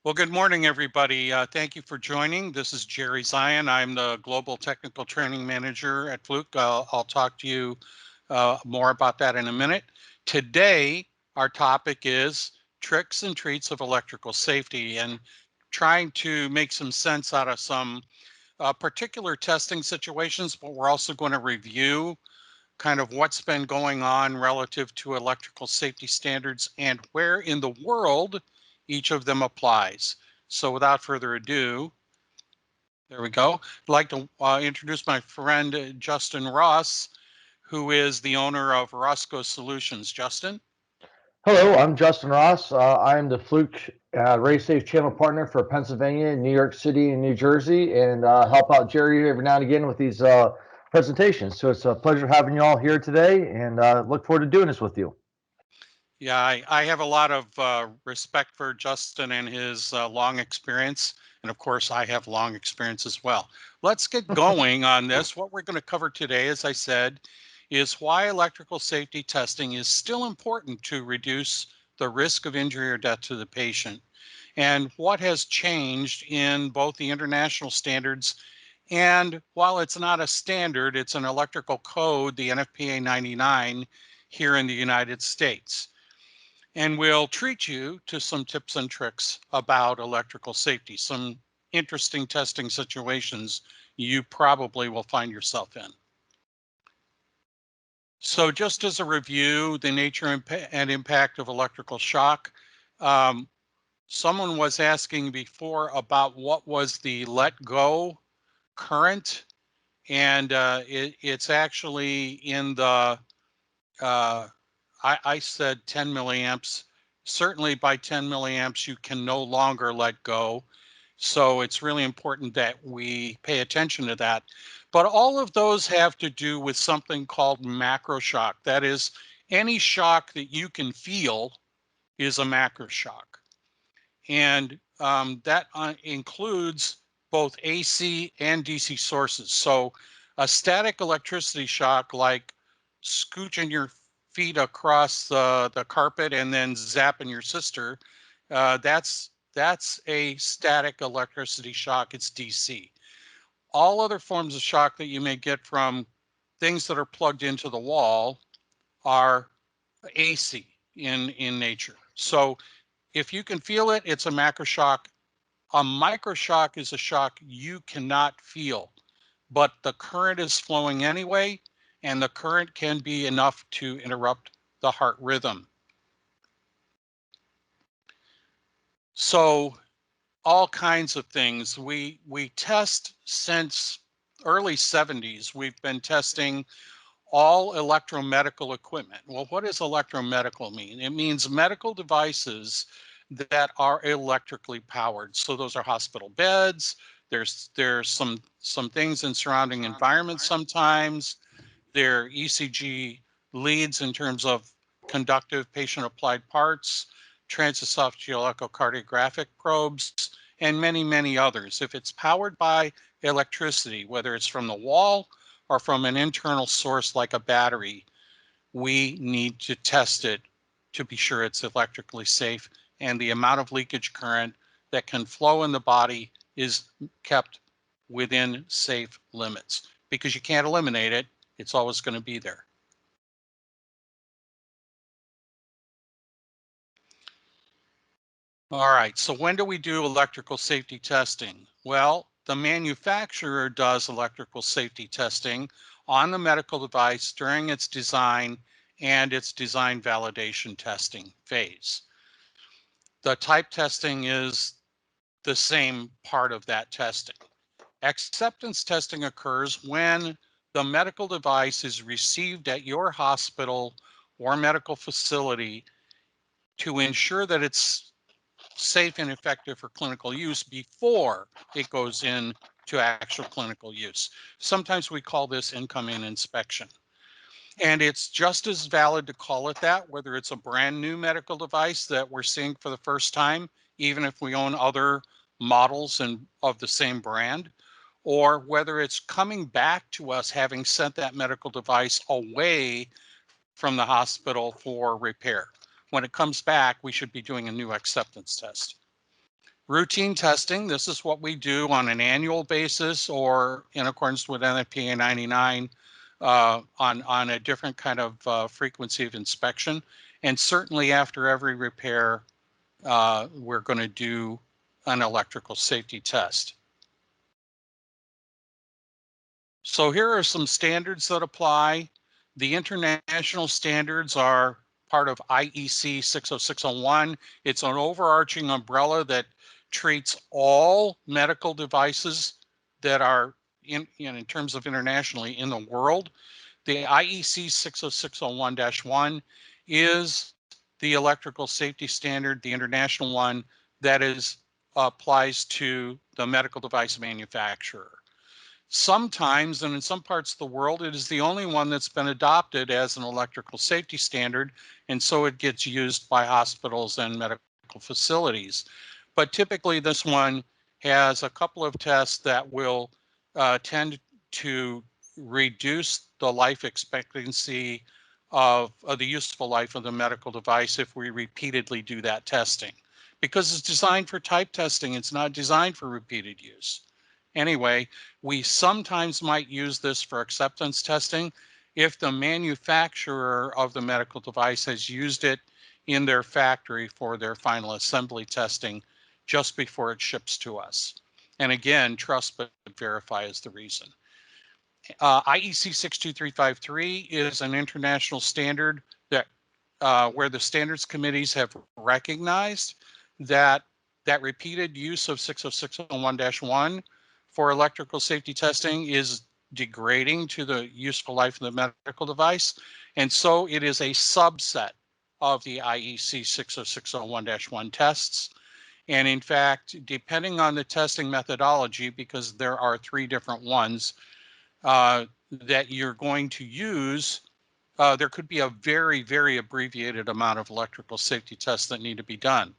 Well, good morning, everybody. Thank you for joining. This is Jerry Zion. I'm the Global Technical Training Manager at Fluke. I'll talk to you more about that in a minute. Today, our topic is tricks and treats of electrical safety and trying to make some sense out of some particular testing situations, but we're also going to review kind of what's been going on relative to electrical safety standards and where in the world each of them applies. So without further ado, there we go. I'd like to introduce my friend Justin Ross, who is the owner of RossCo Solutions. Justin? Hello, I'm Justin Ross. I am the Fluke Race Safe Channel Partner for Pennsylvania, New York City, and New Jersey, and help out Jerry every now and again with these presentations. So it's a pleasure having you all here today, and look forward to doing this with you. Yeah, I have a lot of respect for Justin and his long experience. And of course, I have long experience as well. Let's get going on this. What we're going to cover today, as I said, is why electrical safety testing is still important to reduce the risk of injury or death to the patient, and what has changed in both the international standards and while it's not a standard, it's an electrical code, the NFPA 99 here in the United States. And we'll treat you to some tips and tricks about electrical safety, some interesting testing situations you probably will find yourself in. So just as a review, the nature and impact of electrical shock. Someone was asking before about what was the let go current, and it's actually in the I said 10 milliamps. Certainly by 10 milliamps, you can no longer let go. So it's really important that we pay attention to that. But all of those have to do with something called macro shock. That is, any shock that you can feel is a macro shock. And that includes both AC and DC sources. So a static electricity shock, like scooching your feet across the carpet and then zapping your sister, that's a static electricity shock. It's DC. All other forms of shock that you may get from things that are plugged into the wall are AC in nature. So if you can feel it, it's a macro shock. A micro shock is a shock you cannot feel, but the current is flowing anyway, and the current can be enough to interrupt the heart rhythm. So all kinds of things. We test since early 70s. We've been testing all electromedical equipment. Well, what does electromedical mean? It means medical devices that are electrically powered. So those are hospital beds. There's some things in surrounding environments sometimes. There are ECG leads in terms of conductive patient applied parts, transesophageal echocardiographic probes, and many, many others. If it's powered by electricity, whether it's from the wall or from an internal source like a battery, we need to test it to be sure it's electrically safe and the amount of leakage current that can flow in the body is kept within safe limits, because you can't eliminate it. It's always going to be there. All right, so when do we do electrical safety testing? Well, the manufacturer does electrical safety testing on the medical device during its design and its design validation testing phase. The type testing is the same part of that testing. Acceptance testing occurs when the medical device is received at your hospital or medical facility to ensure that it's safe and effective for clinical use before it goes into actual clinical use. Sometimes we call this incoming inspection. And it's just as valid to call it that, whether it's a brand new medical device that we're seeing for the first time, even if we own other models of the same brand, or whether it's coming back to us having sent that medical device away from the hospital for repair. When it comes back, we should be doing a new acceptance test. Routine testing, this is what we do on an annual basis or in accordance with NFPA 99 on a different kind of frequency of inspection. And certainly after every repair, we're going to do an electrical safety test. So here are some standards that apply. The international standards are part of IEC 60601. It's an overarching umbrella that treats all medical devices that are in terms of internationally in the world. The IEC 60601-1 is the electrical safety standard, the international one that applies to the medical device manufacturer. Sometimes, and in some parts of the world, it is the only one that's been adopted as an electrical safety standard, and so it gets used by hospitals and medical facilities. But typically this one has a couple of tests that will tend to reduce the life expectancy of the useful life of the medical device if we repeatedly do that testing. Because it's designed for type testing, it's not designed for repeated use. Anyway, we sometimes might use this for acceptance testing if the manufacturer of the medical device has used it in their factory for their final assembly testing just before it ships to us. And again, trust but verify is the reason. IEC 62353 is an international standard that where the standards committees have recognized that repeated use of 60601-1 for electrical safety testing is degrading to the useful life of the medical device. And so it is a subset of the IEC 60601-1 tests. And in fact, depending on the testing methodology, because there are 3 different ones that you're going to use, there could be a very, very abbreviated amount of electrical safety tests that need to be done.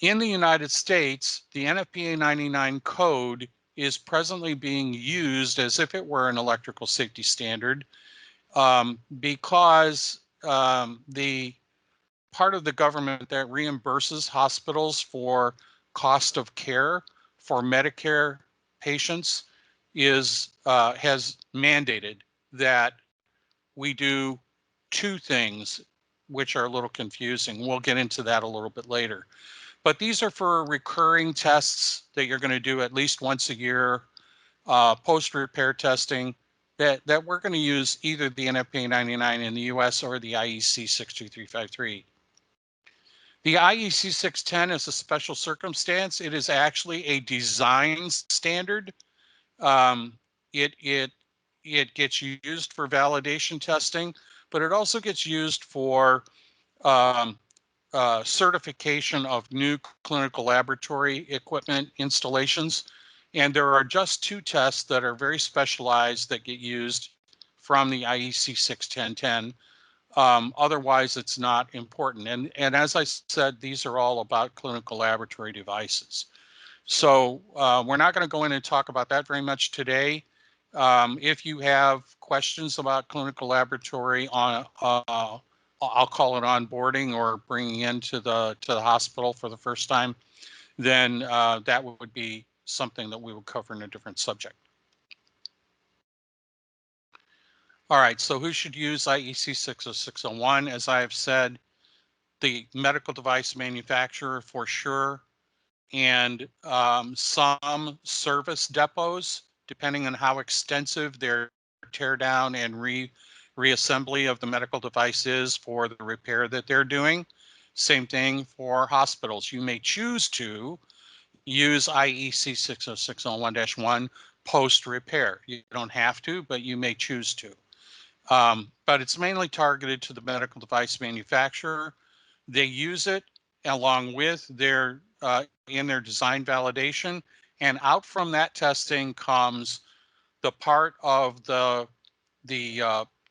In the United States, the NFPA 99 code is presently being used as if it were an electrical safety standard because the part of the government that reimburses hospitals for cost of care for Medicare patients has mandated that we do 2 things, which are a little confusing. We'll get into that a little bit later. But these are for recurring tests that you're going to do at least once a year, post-repair testing that we're going to use either the NFPA 99 in the US or the IEC 62353. The IEC 610 is a special circumstance. It is actually a design standard. It gets used for validation testing, but it also gets used for certification of new clinical laboratory equipment installations. And there are just 2 tests that are very specialized that get used from the IEC 61010. Otherwise, it's not important. And as I said, these are all about clinical laboratory devices. So we're not going to go in and talk about that very much today. If you have questions about clinical laboratory on, I'll call it onboarding or bringing into the hospital for the first time, then that would be something that we would cover in a different subject. All right, so who should use IEC 60601? As I have said, the medical device manufacturer for sure, and some service depots, depending on how extensive their tear down and reassembly of the medical device is for the repair that they're doing. Same thing for hospitals. You may choose to use IEC 60601-1 post repair. You don't have to, but you may choose to. But it's mainly targeted to the medical device manufacturer. They use it along with their in their design validation, and out from that testing comes the part of the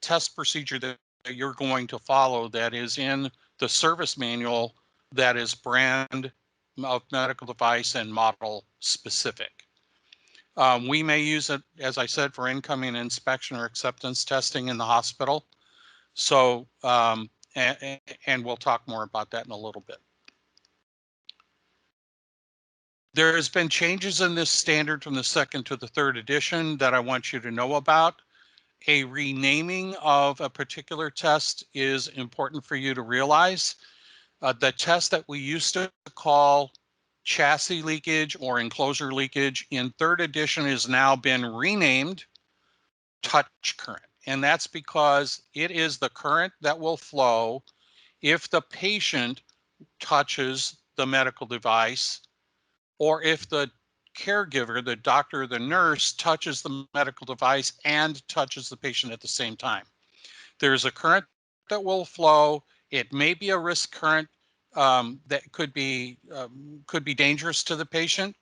test procedure that you're going to follow that is in the service manual that is brand of medical device and model specific. We may use it, as I said, for incoming inspection or acceptance testing in the hospital. So, and we'll talk more about that in a little bit. There's been changes in this standard from the second to the third edition that I want you to know about. A renaming of a particular test is important for you to realize. The test that we used to call chassis leakage or enclosure leakage in third edition has now been renamed touch current. And that's because it is the current that will flow if the patient touches the medical device, or if the caregiver, the doctor or the nurse, touches the medical device and touches the patient at the same time. There's a current that will flow. It may be a risk current that could be dangerous to the patient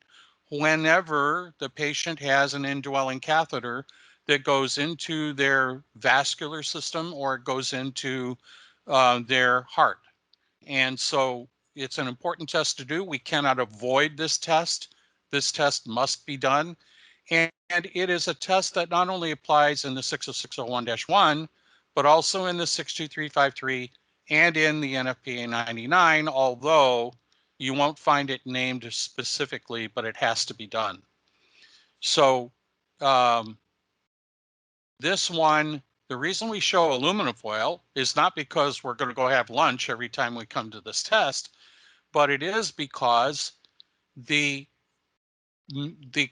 whenever the patient has an indwelling catheter that goes into their vascular system or it goes into their heart. And so it's an important test to do. We cannot avoid this test. This test must be done. And it is a test that not only applies in the 60601-1, but also in the 62353 and in the NFPA 99, although you won't find it named specifically, but it has to be done. So this one, the reason we show aluminum foil is not because we're going to go have lunch every time we come to this test, but it is because the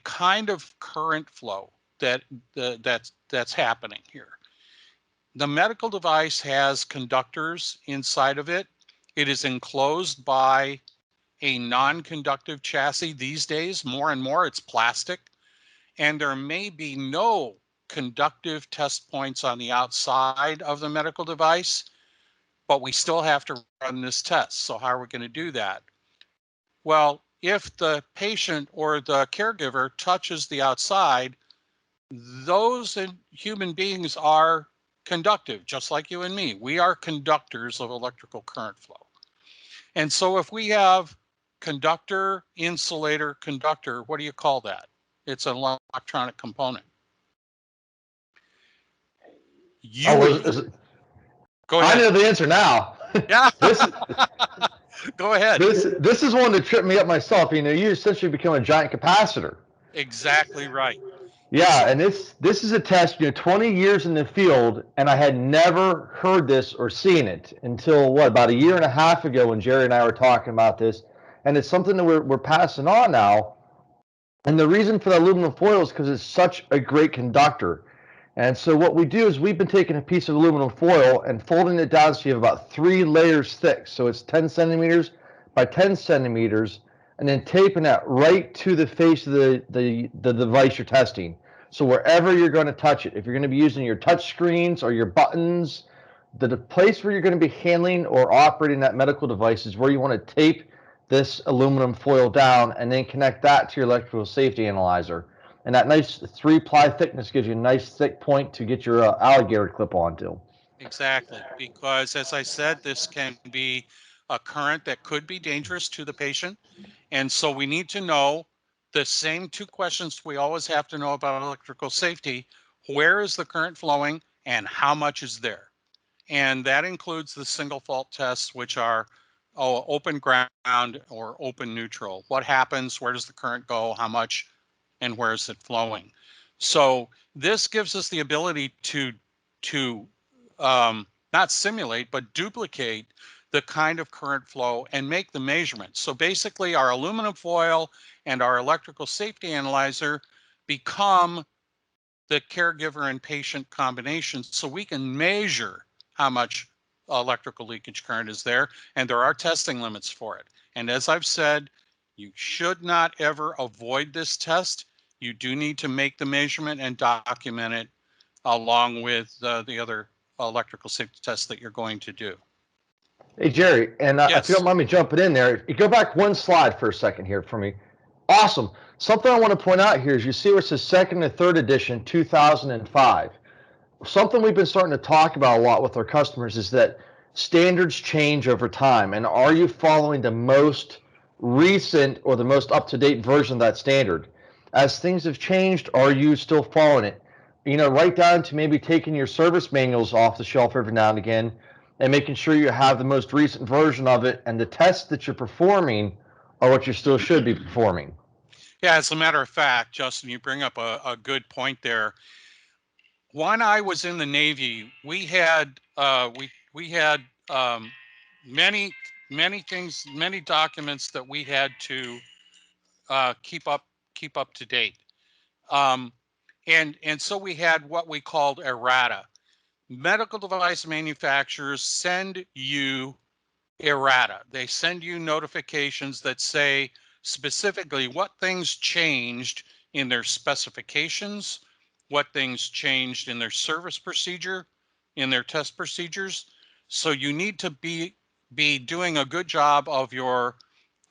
kind of current flow that's happening here. The medical device has conductors inside of it. It is enclosed by a non-conductive chassis these days. More and more, it's plastic. And there may be no conductive test points on the outside of the medical device, but we still have to run this test. So how are we going to do that? Well, if the patient or the caregiver touches the outside, those human beings are conductive, just like you and me. We are conductors of electrical current flow. And so if we have conductor, insulator, conductor, what do you call that? It's an electronic component. Go ahead. I know the answer now. Yeah. Go ahead. This is one that tripped me up myself. You essentially become a giant capacitor. Exactly right. Yeah, and this is a test, 20 years in the field, and I had never heard this or seen it until, about a year and a half ago when Jerry and I were talking about this. And it's something that we're passing on now. And the reason for the aluminum foil is because it's such a great conductor. And so what we do is we've been taking a piece of aluminum foil and folding it down so you have about 3 layers thick. So it's 10 centimeters by 10 centimeters, and then taping that right to the face of the device you're testing. So wherever you're going to touch it, if you're going to be using your touch screens or your buttons, the place where you're going to be handling or operating that medical device is where you want to tape this aluminum foil down and then connect that to your electrical safety analyzer. And that nice 3-ply thickness gives you a nice thick point to get your alligator clip onto. Exactly, because as I said, this can be a current that could be dangerous to the patient. And so we need to know the same 2 questions we always have to know about electrical safety. Where is the current flowing and how much is there? And that includes the single fault tests, which are open ground or open neutral. What happens? Where does the current go? How much? And where is it flowing? So this gives us the ability to not simulate, but duplicate the kind of current flow and make the measurements. So basically our aluminum foil and our electrical safety analyzer become the caregiver and patient combination, so we can measure how much electrical leakage current is there, and there are testing limits for it. And as I've said, you should not ever avoid this test. You do need to make the measurement and document it along with the other electrical safety tests that you're going to do. Hey, Jerry, and if you don't mind me jumping in there, you go back 1 slide for a second here for me. Awesome. Something I want to point out here is you see where it says 2nd and 3rd edition, 2005. Something we've been starting to talk about a lot with our customers is that standards change over time. And are you following the most recent or the most up-to-date version of that standard? As things have changed, are you still following it? Right down to maybe taking your service manuals off the shelf every now and again and making sure you have the most recent version of it, and the tests that you're performing are what you still should be performing. Yeah, as a matter of fact, Justin, you bring up a good point there. When I was in the Navy, we had many things, many documents that we had to keep up to date. Um, and so we had what we called errata. Medical device manufacturers send you errata. They send you notifications that say specifically what things changed in their specifications, what things changed in their service procedure, in their test procedures. So you need to be doing a good job of your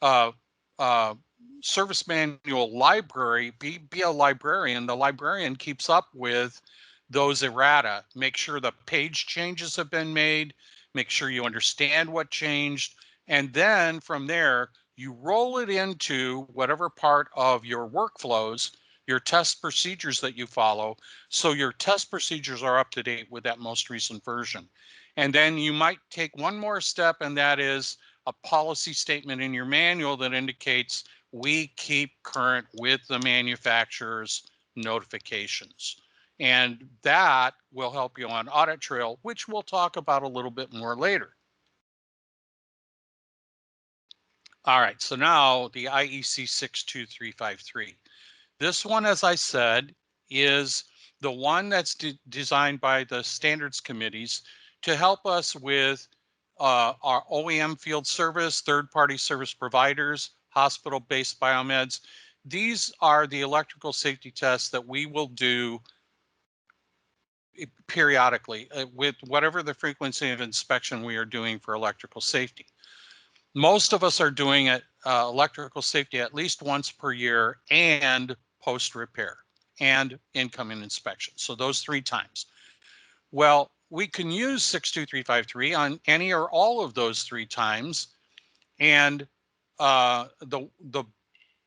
uh, uh, service manual library. Be a librarian. The librarian keeps up with those errata. Make sure the page changes have been made. Make sure you understand what changed. And then from there, you roll it into whatever part of your workflows, your test procedures that you follow. So your test procedures are up to date with that most recent version. And then you might take one more step, and that is a policy statement in your manual that indicates we keep current with the manufacturer's notifications. And that will help you on audit trail, which we'll talk about a little bit more later. All right, so now the IEC 62353. This one, as I said, is the one that's designed by the standards committees to help us with our OEM field service, third-party service providers, hospital-based biomeds. These are the electrical safety tests that we will do periodically with whatever the frequency of inspection we are doing for electrical safety. Most of us are doing it electrical safety at least once per year and post repair and incoming inspection. So those 3 times. Well, we can use 62353 on any or all of those 3 times. And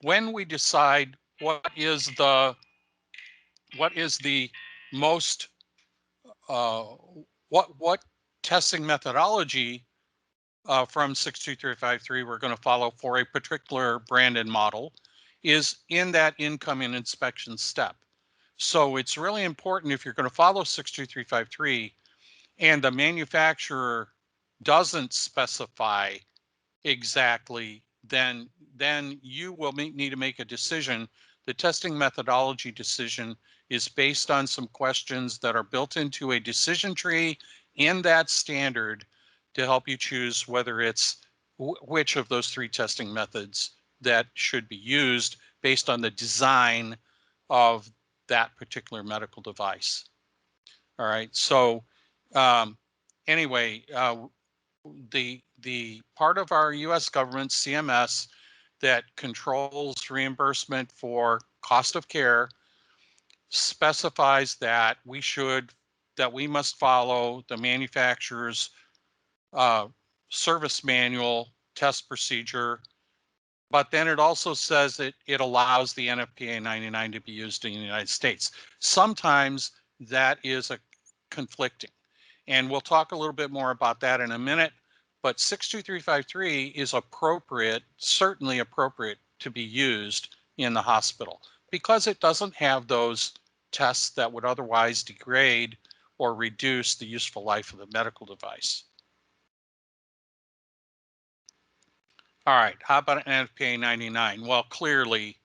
when we decide what is the most what testing methodology from 62353 we're going to follow for a particular branded model is in that incoming inspection step. So it's really important, if you're going to follow 62353 and the manufacturer doesn't specify exactly, then you will need to make a decision. The testing methodology decision is based on some questions that are built into a decision tree in that standard to help you choose whether it's which of those 3 testing methods that should be used based on the design of that particular medical device. All right, so anyway, the part of our US government, CMS, that controls reimbursement for cost of care specifies that we must follow the manufacturer's service manual test procedure, but then it also says that it allows the NFPA 99 to be used in the United States. Sometimes that is a conflicting, and we'll talk a little bit more about that in a minute. But 62353 is appropriate, certainly appropriate to be used in the hospital because it doesn't have those tests that would otherwise degrade or reduce the useful life of the medical device. All right, how about an NFPA 99? Well, clearly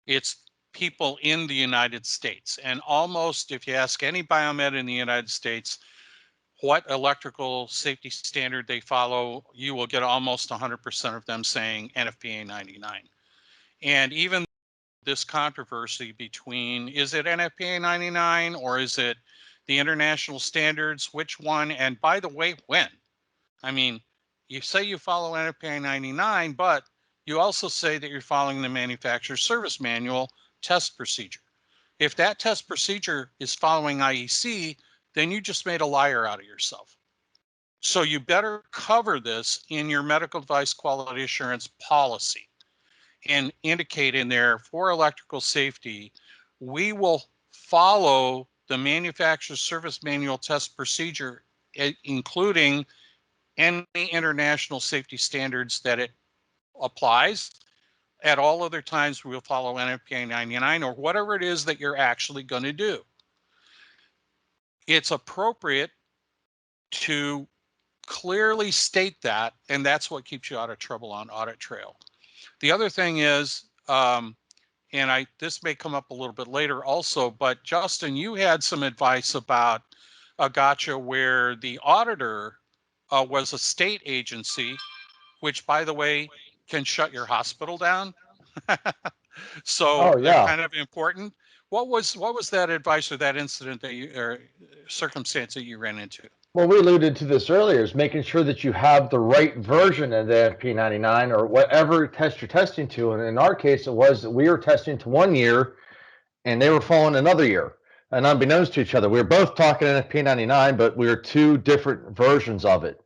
it's people in the United States, and almost, if you ask any biomed in the United States what electrical safety standard they follow, you will get almost 100% of them saying NFPA 99. And even this controversy between, is it NFPA 99 or is it the international standards, which one? And by the way, when? I mean, you say you follow NFPA 99, but you also say that you're following the manufacturer's service manual test procedure. If that test procedure is following IEC, then you just made a liar out of yourself. So you better cover this in your medical device quality assurance policy and indicate in there, for electrical safety, we will follow the manufacturer's service manual test procedure, including any international safety standards that it applies, at all other times, we'll follow NFPA 99 or whatever it is that you're actually going to do. It's appropriate to clearly state that, and that's what keeps you out of trouble on audit trail. The other thing is, and this may come up a little bit later also, but Justin, you had some advice about a gotcha where the auditor was a state agency, which, by the way, can shut your hospital down. So Oh they're yeah. kind of important. What was that advice or that incident that you or circumstance that you ran into? Well, we alluded to this earlier, is making sure that you have the right version of the NFP99 or whatever test you're testing to. And in our case, it was that we were testing to 1 year and they were following another year. And unbeknownst to each other, we were both talking NFP99, but we were two different versions of it.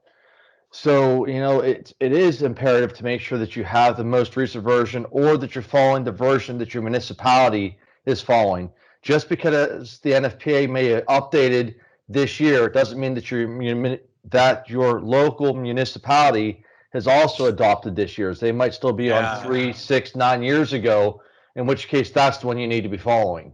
So, it is imperative to make sure that you have the most recent version or that you're following the version that your municipality is following. Just because the NFPA may have updated this year doesn't mean that your local municipality has also adopted this year's. They might still be on Yeah. 3, 6, 9 years ago, in which case that's the one you need to be following.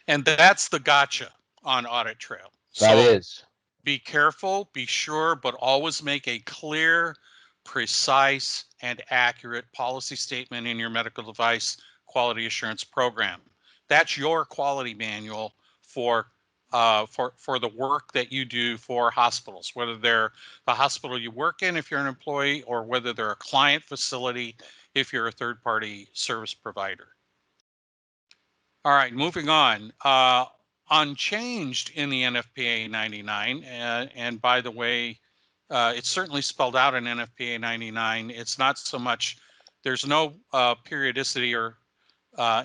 And that's the gotcha on audit trail. That So is. be careful, be sure, but always make a clear, precise, and accurate policy statement in your medical device quality assurance program. That's your quality manual for the work that you do for hospitals, whether they're the hospital you work in if you're an employee, or whether they're a client facility if you're a third-party service provider. All right, moving on. Unchanged in the NFPA 99, and by the way, it's certainly spelled out in NFPA 99. It's not so much, there's no periodicity or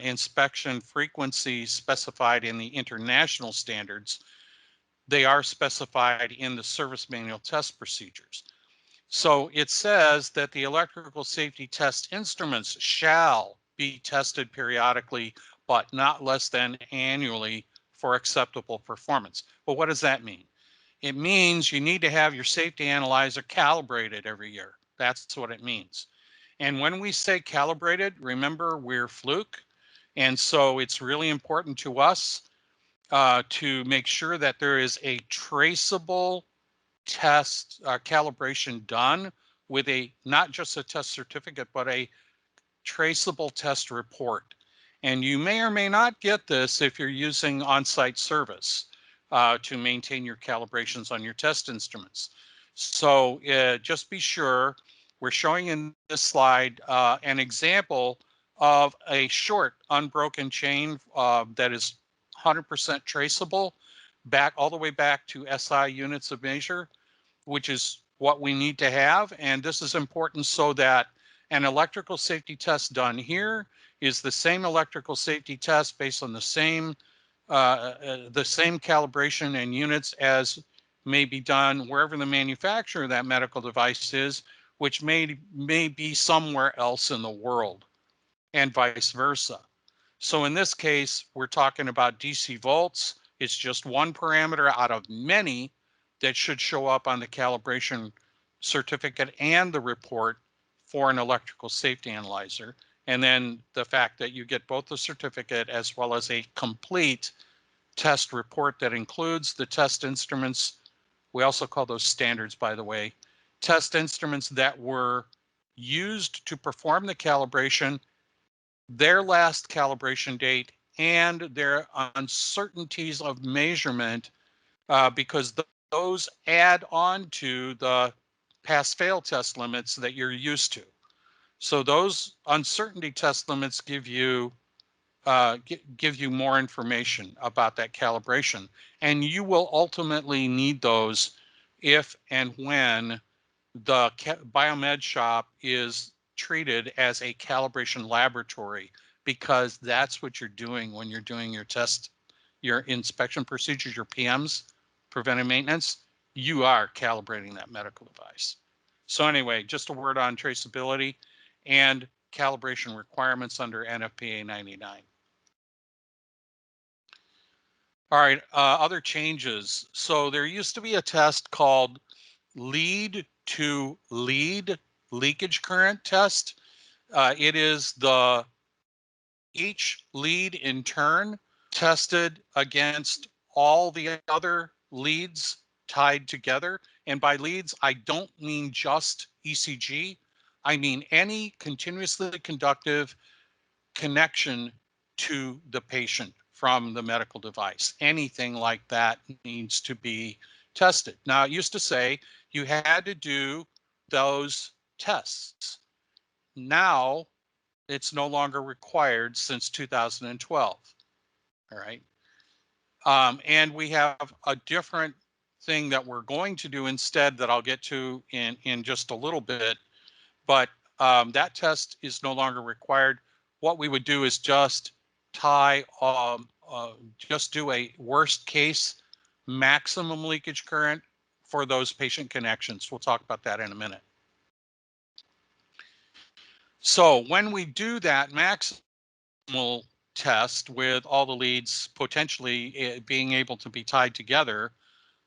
inspection frequency specified in the international standards. They are specified in the service manual test procedures. So it says that the electrical safety test instruments shall be tested periodically, but not less than annually for acceptable performance. Well, what does that mean? It means you need to have your safety analyzer calibrated every year. That's what it means. And when we say calibrated, remember we're Fluke. And so it's really important to us to make sure that there is a traceable test calibration done with not just a test certificate, but a traceable test report. And you may or may not get this if you're using on-site service to maintain your calibrations on your test instruments. So just be sure. We're showing in this slide an example of a short unbroken chain that is 100% traceable back all the way back to SI units of measure, which is what we need to have. And this is important so that an electrical safety test done here is the same electrical safety test based on the same calibration and units as may be done wherever the manufacturer of that medical device is, which may be somewhere else in the world, and vice versa. So in this case, we're talking about DC volts. It's just one parameter out of many that should show up on the calibration certificate and the report for an electrical safety analyzer. And then the fact that you get both the certificate as well as a complete test report that includes the test instruments. We also call those standards, by the way, test instruments that were used to perform the calibration, their last calibration date, and their uncertainties of measurement, because those add on to the pass-fail test limits that you're used to. So those uncertainty test limits give you more information about that calibration, and you will ultimately need those if and when the biomed shop is treated as a calibration laboratory, because that's what you're doing when you're doing your test, your inspection procedures, your PMs, preventive maintenance. You are calibrating that medical device. So anyway, just a word on traceability and calibration requirements under NFPA 99. All right, other changes. So there used to be a test called lead to lead leakage current test. It is each lead in turn tested against all the other leads tied together. And by leads, I don't mean just ECG. I mean any continuously conductive connection to the patient from the medical device. Anything like that needs to be tested. Now, it used to say you had to do those tests. Now, it's no longer required since 2012. All right. And we have a different thing that we're going to do instead that I'll get to in just a little bit. But that test is no longer required. What we would do is just just do a worst case maximum leakage current for those patient connections. We'll talk about that in a minute. So when we do that maximal test with all the leads potentially being able to be tied together,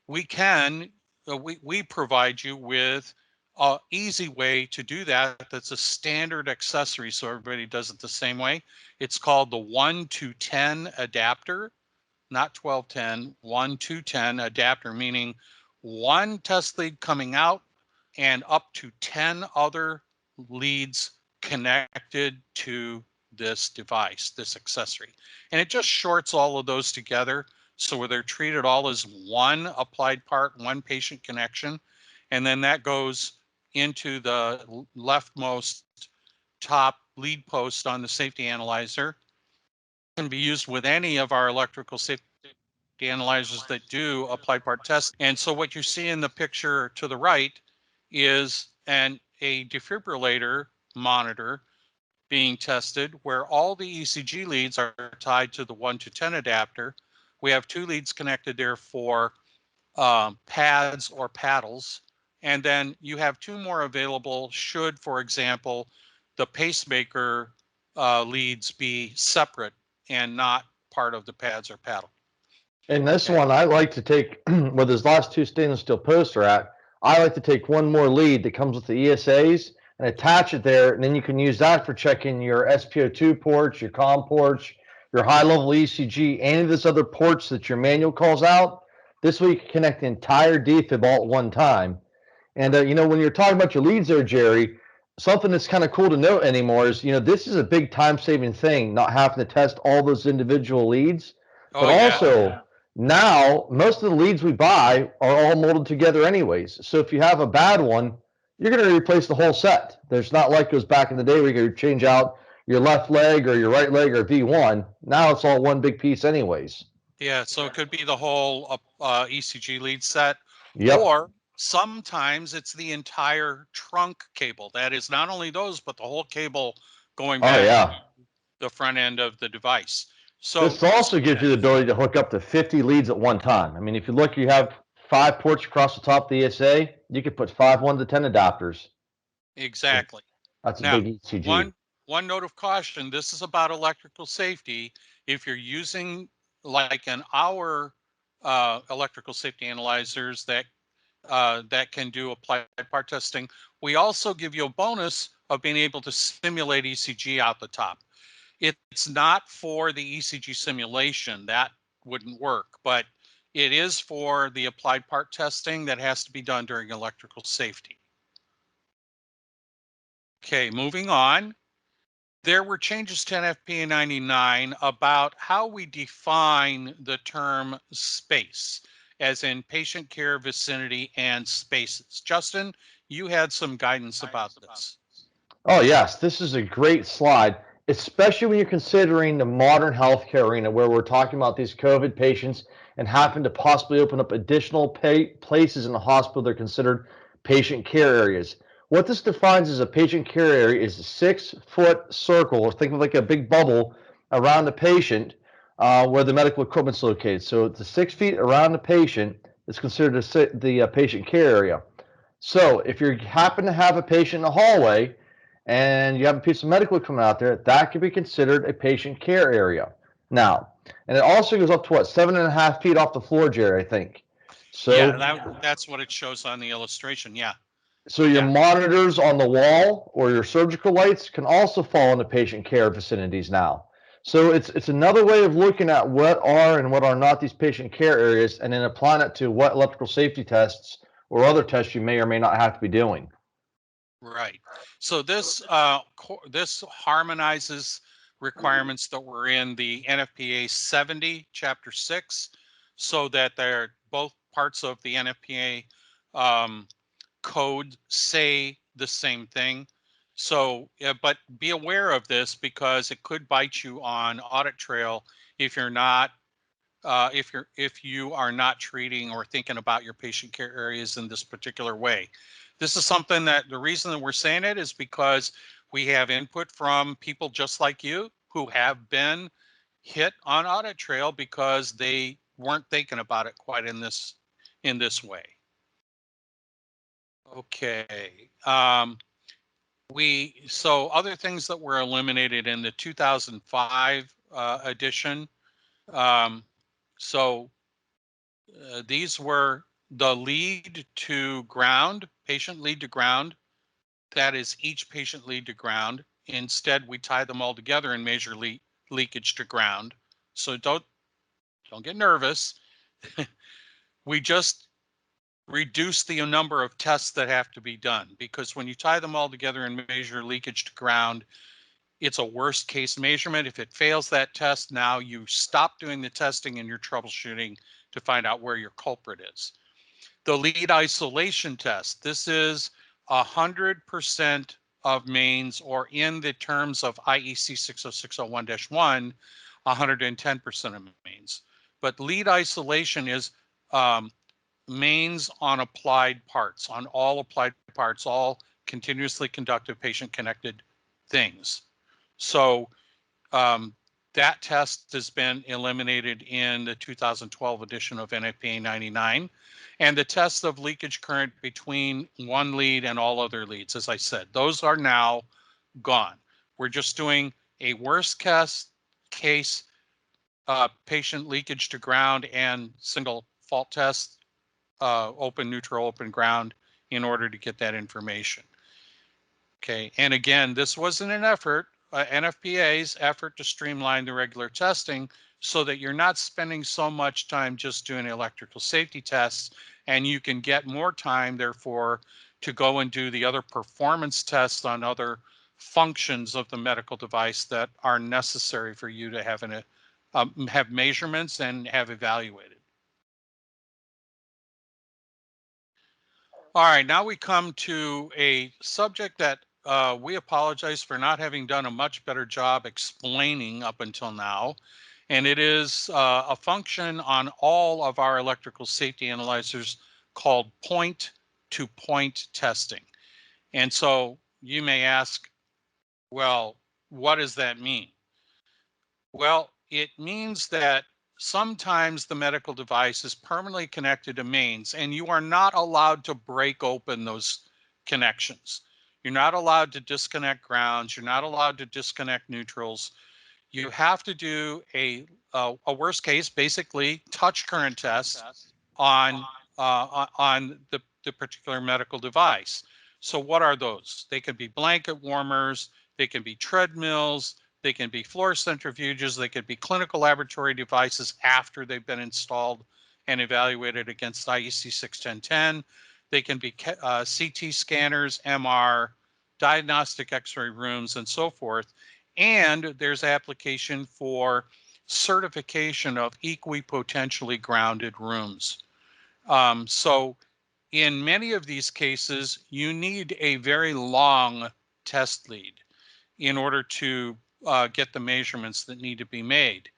we provide you with an easy way to do that. That's a standard accessory, so everybody does it the same way. It's called the 1 to 10 adapter, not 1210, 1 to 10 adapter, meaning one test lead coming out and up to 10 other leads connected to this device, this accessory. And it just shorts all of those together so they're treated all as one applied part, one patient connection. And then that goes into the leftmost top lead post on the safety analyzer. It can be used with any of our electrical safety analyzers that do applied part testing. And so what you see in the picture to the right is a defibrillator monitor being tested where all the ECG leads are tied to the 1 to 10 adapter. We have two leads connected there for pads or paddles. And then you have two more available should, for example, the pacemaker leads be separate and not part of the pads or paddle. And this one, I like to take, where those last two stainless steel posts are at, I like to take one more lead that comes with the ESAs and attach it there, and then you can use that for checking your SpO2 ports, your COM ports, your high-level ECG, any of those other ports that your manual calls out. This way you can connect the entire defib all at one time. And, when you're talking about your leads there, Jerry, something that's kind of cool to note anymore is, this is a big time-saving thing, not having to test all those individual leads. But also, now, most of the leads we buy are all molded together anyways. So if you have a bad one, you're going to replace the whole set. There's not like it was back in the day where you could change out your left leg or your right leg or V1. Now it's all one big piece anyways. Yeah, so it could be the whole ECG lead set. Yep. Or sometimes it's the entire trunk cable. That is not only those, but the whole cable going back to the front end of the device. So this also gives you the ability to hook up to 50 leads at one time. I mean, if you look, you have 5 ports across the top of the ESA. You could put 5 1 to 10 adapters. Exactly. That's a big ECG. One note of caution, this is about electrical safety. If you're using like our electrical safety analyzers that can do applied part testing, we also give you a bonus of being able to simulate ECG out the top. It's not for the ECG simulation, that wouldn't work, but it is for the applied part testing that has to be done during electrical safety. Okay, moving on. There were changes to NFPA 99 about how we define the term space, as in patient care, vicinity, and spaces. Justin, you had some guidance about this. Oh, yes. This is a great slide, especially when you're considering the modern healthcare arena where we're talking about these COVID patients and having to possibly open up additional places in the hospital that are considered patient care areas. What this defines as a patient care area is a 6-foot circle, or think of like a big bubble around the patient where the medical equipment's located. So the 6 feet around the patient is considered the patient care area. So if you happen to have a patient in the hallway and you have a piece of medical equipment out there, that could be considered a patient care area. Now, and it also goes up to what, 7.5 feet off the floor, Jerry, I think. So yeah, that's what it shows on the illustration. Yeah. So your Yeah. monitors on the wall or your surgical lights can also fall into patient care vicinities now. So it's another way of looking at what are and what are not these patient care areas, and then applying it to what electrical safety tests or other tests you may or may not have to be doing. Right. So this harmonizes requirements that were in the NFPA 70, Chapter 6, so that they're both parts of the NFPA code say the same thing. So, but be aware of this because it could bite you on audit trail if you're not if you are not treating or thinking about your patient care areas in this particular way. This is something that the reason that we're saying it is because we have input from people just like you who have been hit on audit trail because they weren't thinking about it quite in this way. Okay. So other things that were eliminated in the 2005 edition. Um, so these were the lead to ground, patient lead to ground. That is each patient lead to ground. Instead, we tie them all together and measure leakage to ground. So don't get nervous. We just reduce the number of tests that have to be done, because when you tie them all together and measure leakage to ground, it's a worst case measurement. If it fails that test, now you stop doing the testing and you're troubleshooting to find out where your culprit is. The lead isolation test. This is 100% of mains, or in the terms of IEC 60601-1, 110% of mains. But lead isolation is mains on applied parts, on all applied parts, all continuously conductive patient connected things. So that test has been eliminated in the 2012 edition of NFPA 99. And the test of leakage current between one lead and all other leads, as I said, those are now gone. We're just doing a worst case patient leakage to ground and single fault test, open, neutral, open ground, in order to get that information. Okay, and again, this wasn't an effort, NFPA's effort to streamline the regular testing so that you're not spending so much time just doing electrical safety tests, and you can get more time, therefore, to go and do the other performance tests on other functions of the medical device that are necessary for you to have measurements and have evaluated. All right, now we come to a subject that we apologize for not having done a much better job explaining up until now. And it is a function on all of our electrical safety analyzers called point-to-point testing. And so you may ask, well, what does that mean? Well, it means that sometimes the medical device is permanently connected to mains, and you are not allowed to break open those connections. You're not allowed to disconnect grounds. You're not allowed to disconnect neutrals. You have to do a worst case, basically touch current test on the particular medical device. So what are those? They could be blanket warmers. They can be treadmills. They can be floor centrifuges. They could be clinical laboratory devices after they've been installed and evaluated against IEC 61010. They can be CT scanners, MR, diagnostic X-ray rooms, and so forth. And there's application for certification of equipotentially grounded rooms. So in many of these cases, you need a very long test lead in order to get the measurements that need to be made.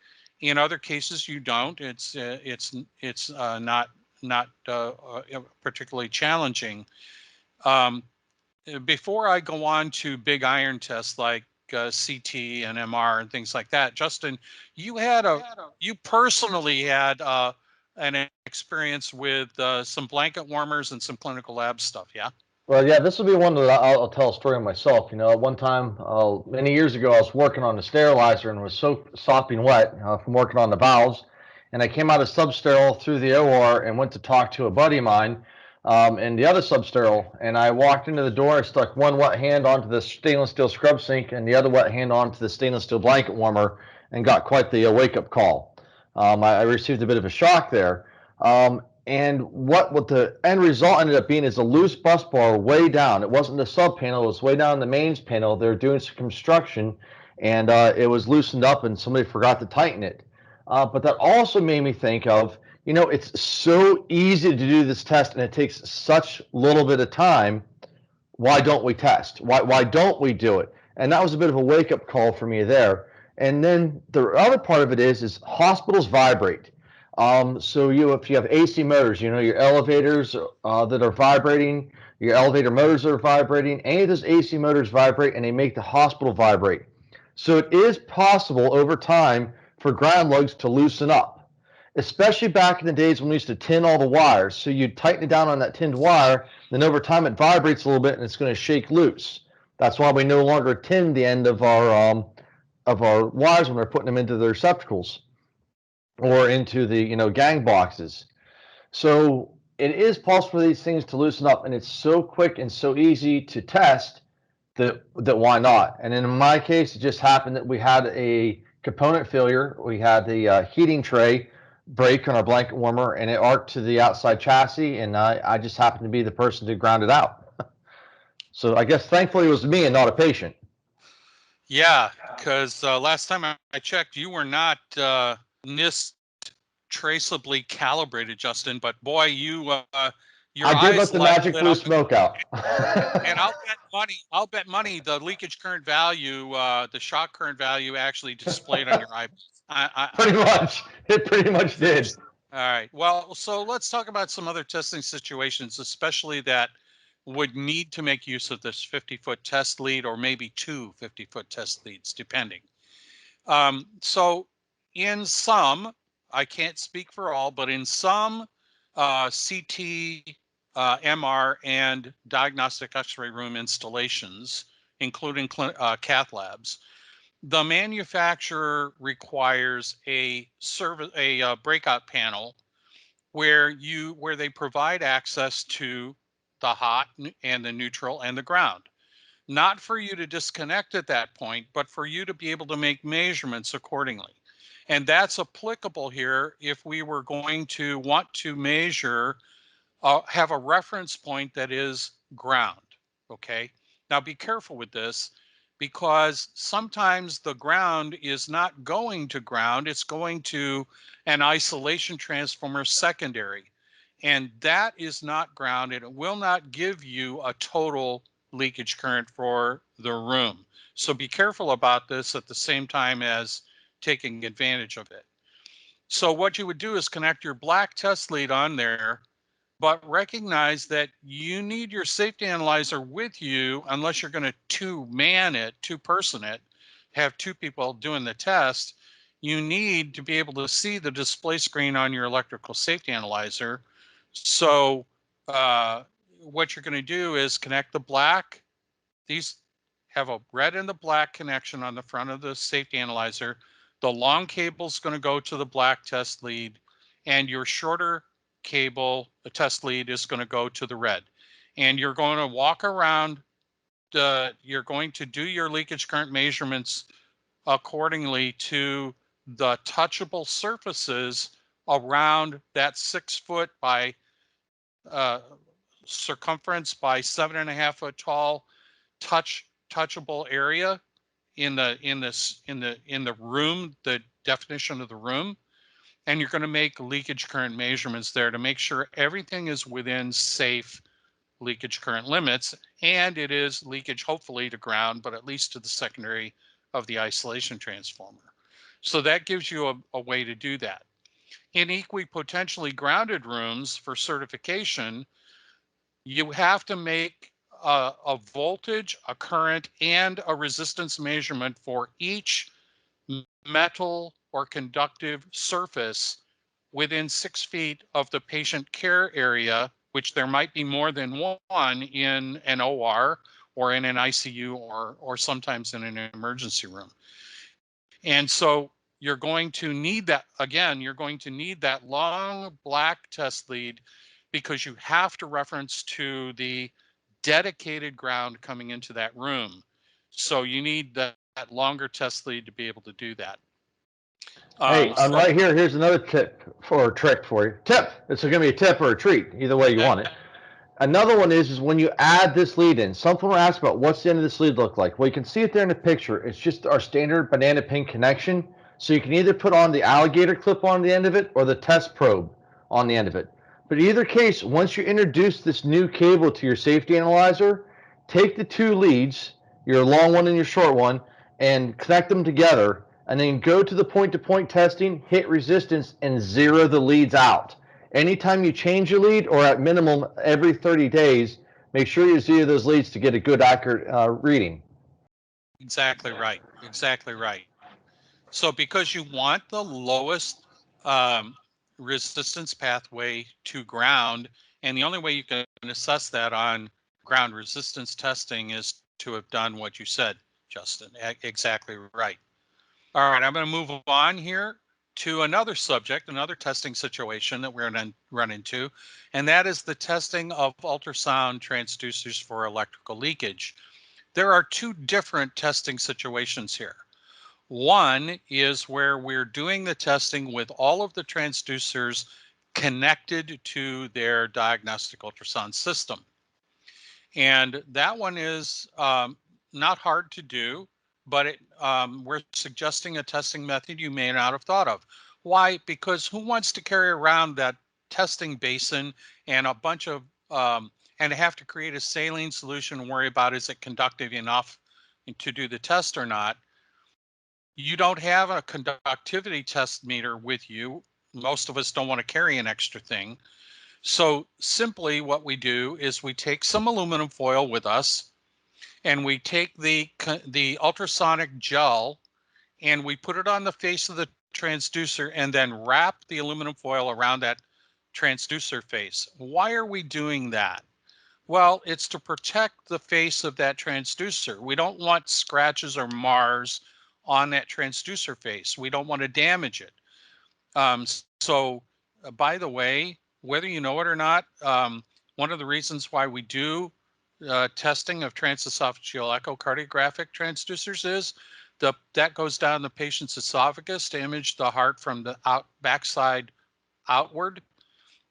In other cases, you don't. It's not particularly challenging. Before I go on to big iron tests like CT and MR and things like that, Justin, you personally had an experience with some blanket warmers and some clinical lab stuff, yeah? Well, yeah, this will be one that I'll tell a story myself. You know, at one time, many years ago, I was working on a sterilizer and was so sopping wet from working on the valves. And I came out of substerile through the OR and went to talk to a buddy of mine and the other substerile. And I walked into the door, I stuck one wet hand onto the stainless steel scrub sink and the other wet hand onto the stainless steel blanket warmer, and got quite the wake up call. I received a bit of a shock there. And what the end result ended up being is a loose bus bar way down. It wasn't the sub panel; it was way down in the mains panel. They were doing some construction, and it was loosened up, and somebody forgot to tighten it. But that also made me think of, it's so easy to do this test, and it takes such little bit of time. Why don't we test? Why don't we do it? And that was a bit of a wake up call for me there. And then the other part of it is hospitals vibrate. So if you have AC motors, your elevators that are vibrating, your elevator motors that are vibrating, any of those AC motors vibrate and they make the hospital vibrate. So it is possible over time for ground lugs to loosen up, especially back in the days when we used to tin all the wires. So you tighten it down on that tinned wire, then over time it vibrates a little bit and it's going to shake loose. That's why we no longer tin the end of our wires when we're putting them into the receptacles or into the gang boxes. So it is possible for these things to loosen up, and it's so quick and so easy to test that why not? And in my case, it just happened that we had a component failure. We had the heating tray break on our blanket warmer, and it arced to the outside chassis, and I just happened to be the person to ground it out. So I guess thankfully it was me and not a patient. Yeah, because last time I checked, you were not NIST traceably calibrated, Justin. But boy, your I did let eyes the magic lit blue up, smoke out. and I'll bet money the leakage current value, the shock current value, actually displayed on your eye. Pretty much, it pretty much did. All right. Well, so let's talk about some other testing situations, especially that would need to make use of this 50-foot test lead, or maybe two 50-foot test leads, depending. So in some, I can't speak for all, but in some CT, MR, and diagnostic X-ray room installations, including cath labs, the manufacturer requires a breakout panel where they provide access to the hot and the neutral and the ground. Not for you to disconnect at that point, but for you to be able to make measurements accordingly. And that's applicable here if we were going to want to measure, have a reference point that is ground, okay? Now be careful with this, because sometimes the ground is not going to ground, it's going to an isolation transformer secondary. And that is not ground, and it will not give you a total leakage current for the room. So be careful about this at the same time as taking advantage of it. So what you would do is connect your black test lead on there, but recognize that you need your safety analyzer with you unless you're going to two-person it, have two people doing the test. You need to be able to see the display screen on your electrical safety analyzer. So what you're going to do is connect the black. These have a red and the black connection on the front of the safety analyzer. The long cable is going to go to the black test lead, and your shorter cable, the test lead, is going to go to the red. And you're going to walk around, you're going to do your leakage current measurements accordingly to the touchable surfaces around that 6 foot by circumference by 7.5 foot tall touchable area in the room, the definition of the room. And you're going to make leakage current measurements there to make sure everything is within safe leakage current limits, and it is leakage hopefully to ground, but at least to the secondary of the isolation transformer. So that gives you a way to do that. In equipotentially grounded rooms for certification, you have to make a voltage, a current, and a resistance measurement for each metal or conductive surface within 6 feet of the patient care area, which there might be more than one in an OR or in an ICU or sometimes in an emergency room. And so you're going to need that, again, you're going to need that long black test lead because you have to reference to the dedicated ground coming into that room. So you need that longer test lead to be able to do that. Hey, I'm So right here. Here's another tip for a trick for you. Tip. It's going to be a tip or a treat, either way you want it. Another one is when you add this lead in, someone will ask about what's the end of this lead look like. Well, you can see it there in the picture. It's just our standard banana pin connection. So you can either put on the alligator clip on the end of it or the test probe on the end of it. But in either case, once you introduce this new cable to your safety analyzer, take the two leads, your long one and your short one, and connect them together, and then go to the point-to-point testing, hit resistance, and zero the leads out. Anytime you change your lead, or at minimum every 30 days, make sure you zero those leads to get a good accurate reading. exactly right. Exactly right. So because you want the lowest resistance pathway to ground, and the only way you can assess that on ground resistance testing is to have done what you said, Justin. Exactly right. All right, I'm going to move on here to another subject, another testing situation that we're going to run into, and that is the testing of ultrasound transducers for electrical leakage. There are two different testing situations here. One is where we're doing the testing with all of the transducers connected to their diagnostic ultrasound system. And that one is not hard to do, but we're suggesting a testing method you may not have thought of. Why? Because who wants to carry around that testing basin and a bunch of, and have to create a saline solution and worry about is it conductive enough to do the test or not? You don't have a conductivity test meter with you. Most of us don't want to carry an extra thing. So simply what we do is we take some aluminum foil with us, and we take the ultrasonic gel and we put it on the face of the transducer and then wrap the aluminum foil around that transducer face. Why are we doing that? Well, it's to protect the face of that transducer. We don't want scratches or mars on that transducer face. We don't want to damage it. By the way, whether you know it or not, one of the reasons why we do testing of transesophageal echocardiographic transducers is that goes down the patient's esophagus to image the heart from the backside outward,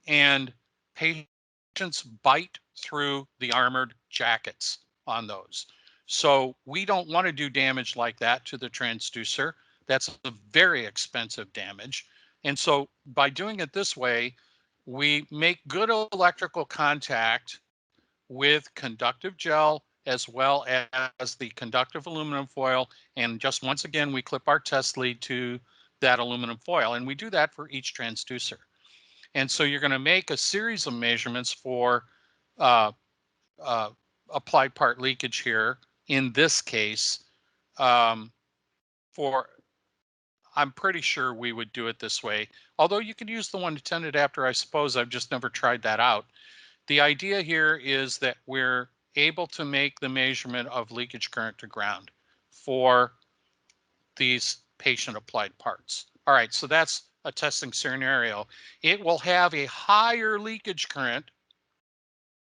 and patients bite through the armored jackets on those. So we don't want to do damage like that to the transducer. That's a very expensive damage. And so by doing it this way, we make good electrical contact with conductive gel as well as the conductive aluminum foil. And just once again, we clip our test lead to that aluminum foil. And we do that for each transducer. And so you're going to make a series of measurements for uh, applied part leakage here. In this case, for I'm pretty sure we would do it this way. Although you could use the 1-to-10 adapter, I suppose. I've just never tried that out. The idea here is that we're able to make the measurement of leakage current to ground for these patient applied parts. All right, so that's a testing scenario. It will have a higher leakage current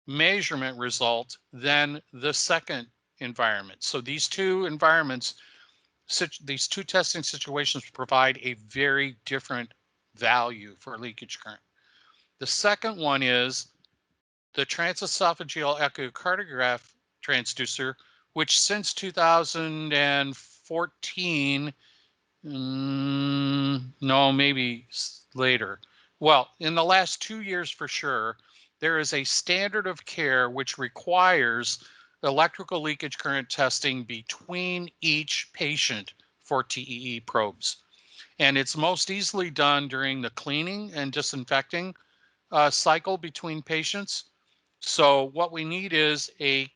measurement result than the second environment. So these two environments, these two testing situations provide a very different value for leakage current. The second one is the transesophageal echocardiograph transducer, which since 2014, no, maybe later. Well, in the last 2 years for sure, there is a standard of care which requires electrical leakage current testing between each patient for TEE probes. And it's most easily done during the cleaning and disinfecting cycle between patients. So what we need is a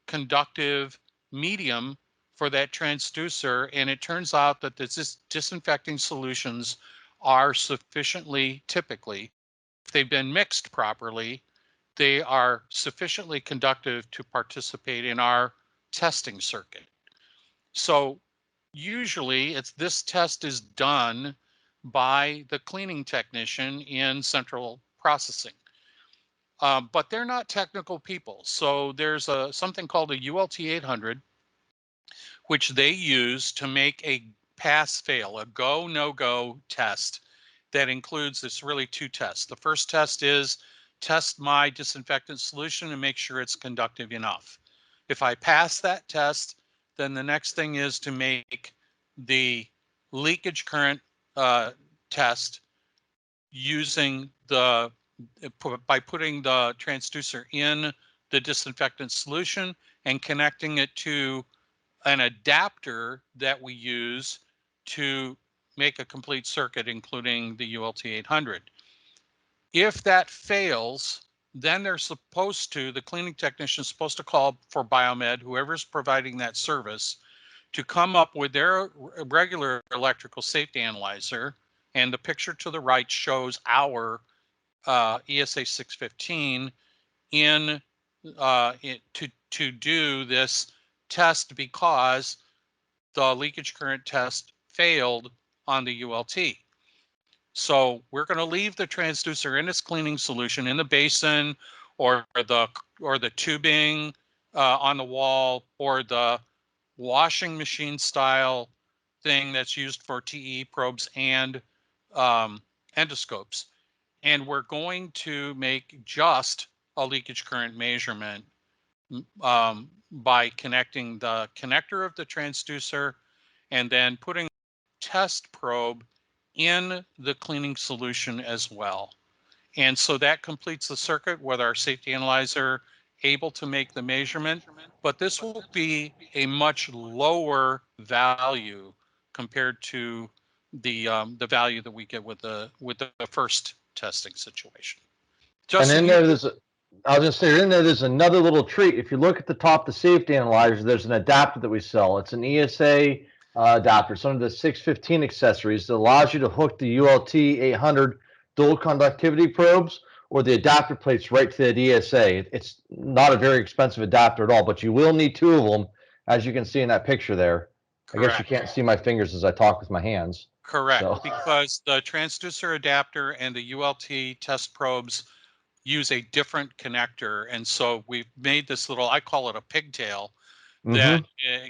conductive medium for that transducer. And it turns out that the disinfecting solutions are sufficiently, typically, if they've been mixed properly, they are sufficiently conductive to participate in our testing circuit. So usually this test is done by the cleaning technician in central processing. but they're not technical people. So there's something called a ULT 800, which they use to make a pass-fail, a go, no-go test that includes this really two tests. The first test is test my disinfectant solution and make sure it's conductive enough. If I pass that test, then the next thing is to make the leakage current test using by putting the transducer in the disinfectant solution and connecting it to an adapter that we use to make a complete circuit, including the ULT 800. If that fails, then the cleaning technician is supposed to call for Biomed, whoever's providing that service, to come up with their regular electrical safety analyzer. And the picture to the right shows our ESA 615 to do this test because the leakage current test failed on the ULT. So we're going to leave the transducer in its cleaning solution in the basin or the tubing on the wall or the washing machine style thing that's used for TE probes and endoscopes. And we're going to make just a leakage current measurement by connecting the connector of the transducer and then putting a test probe in the cleaning solution as well. And so that completes the circuit with our safety analyzer able to make the measurement, but this will be a much lower value compared to the value that we get with the first testing situation. And Justin, in you there, I was going to say, in there, there's another little treat. If you look at the top, the safety analyzer, there's an adapter that we sell. It's an ESA adapter. It's one of the 615 accessories that allows you to hook the ULT 800 dual conductivity probes or the adapter plates right to the ESA. It's not a very expensive adapter at all, but you will need two of them, as you can see in that picture there. I guess you correct. can't see my fingers as I talk with my hands. Correct, So. because the transducer adapter and the ULT test probes use a different connector. And so we've made this little, I call it a pigtail, that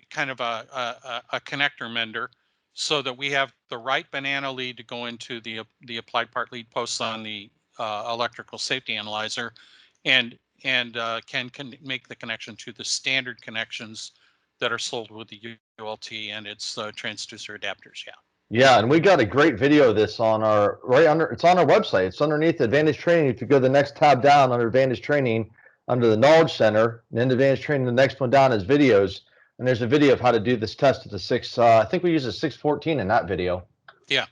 kind of a connector mender so that we have the right banana lead to go into the applied part lead posts on the electrical safety analyzer and can make the connection to the standard connections that are sold with the ULT and its transducer adapters. Yeah. Yeah, and we got a great video of this on our it's on our website. It's underneath Advantage Training. If you go to the next tab down under Advantage Training, under the Knowledge Center, and then Advantage Training, the next one down is videos. And there's a video of how to do this test at the I think we use a 614 in that video. Yeah. Yep.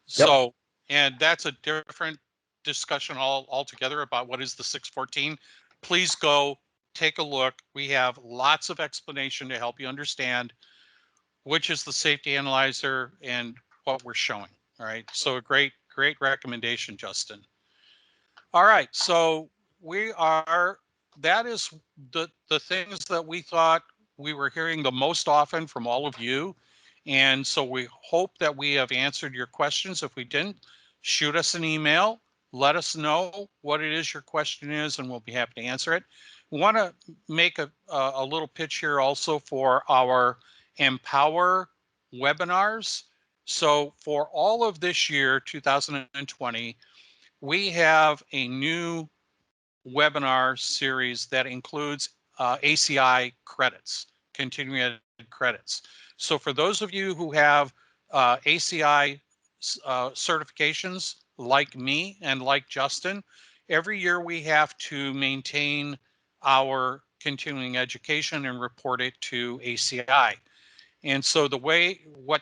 So, and that's a different discussion altogether about what is the 614. Please go take a look. We have lots of explanation to help you understand which is the safety analyzer and what we're showing. All right. So a great recommendation, Justin. All right. So that is the things that we thought we were hearing the most often from all of you. And so we hope that we have answered your questions. If we didn't, shoot us an email. Let us know what it is your question is, and we'll be happy to answer it. We want to make a little pitch here also for our Empower webinars. So for all of this year, 2020, we have a new webinar series that includes ACI credits, continuing ed credits. So for those of you who have ACI certifications like me and like Justin, every year we have to maintain our continuing education and report it to ACI. And so the way what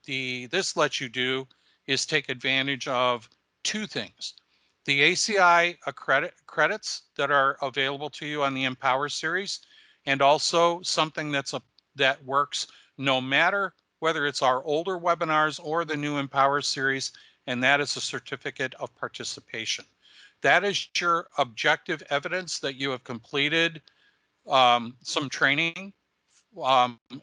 this lets you do is take advantage of two things. The ACI credits that are available to you on the Empower series, and also something that works no matter whether it's our older webinars or the new Empower series, and that is a certificate of participation. That is your objective evidence that you have completed some training,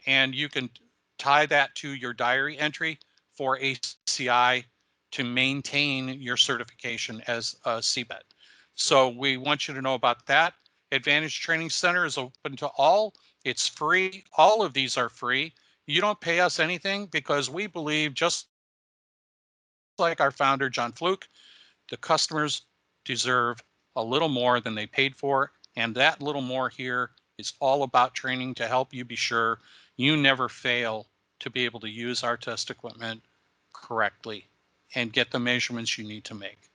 and you can tie that to your diary entry for ACI to maintain your certification as a CBET. So we want you to know about that. Advantage Training Center is open to all. It's free. All of these are free. You don't pay us anything because we believe, just like our founder, John Fluke, the customers deserve a little more than they paid for. And that little more here is all about training to help you be sure you never fail to be able to use our test equipment correctly and get the measurements you need to make.